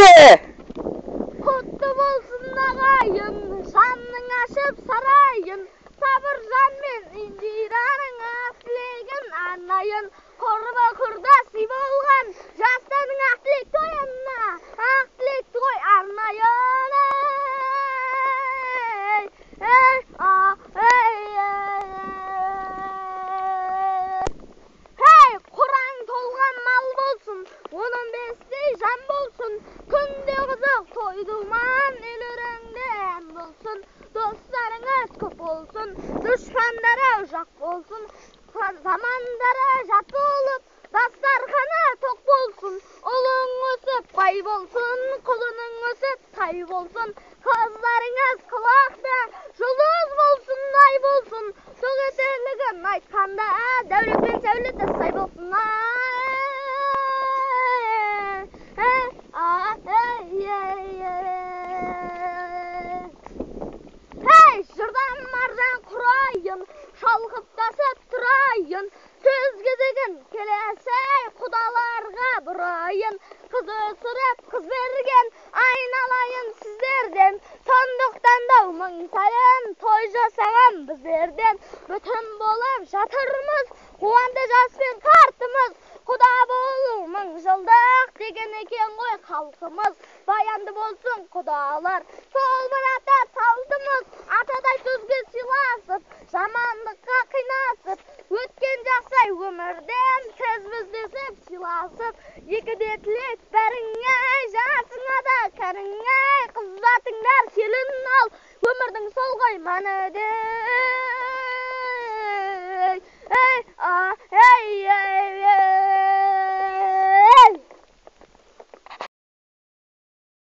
Құтты болсын ағайын, жанның ашып сарайын, Сабыржан мен Индираның тілегін арнайын. Құрбы құрдасы болған жастардың ақ тілек тойына, ақ тілекті ғой арнайын. Құраң толған мал болсын, 15-тей жан болсын, күнде қызық той-думан үйлеріңде ән болсын. Достарыңыз көп болсын, дұшпандары жақ болсын, замандары жат болып, дастарханы тоқ болсын. Ұлың өсіп бай болсын, құлының өсіп тай болсын, қыздарыңыз құлақта жұлдыз болсын, ай болсын. Тоқетерлігін айтқанда дәулет пен сәулеті сай болсын. Жырдан маржан құрайын, шалқыптасып тұрайын, сөз кезегін келесі құдаларға бұрайын. Қыз өсіріп, қыз берген, айналайын сіздерден, сондықтан да мың сайын той жасаған біздерден. Бүтін болып жатырмыз, қуанды жаспен қартымыз, құда болу мың жылдық деген екен ғой халқымыз. Баянды болсын құдалар, сол бір ата салдымыз, атадай сөзге сыйласып, жаман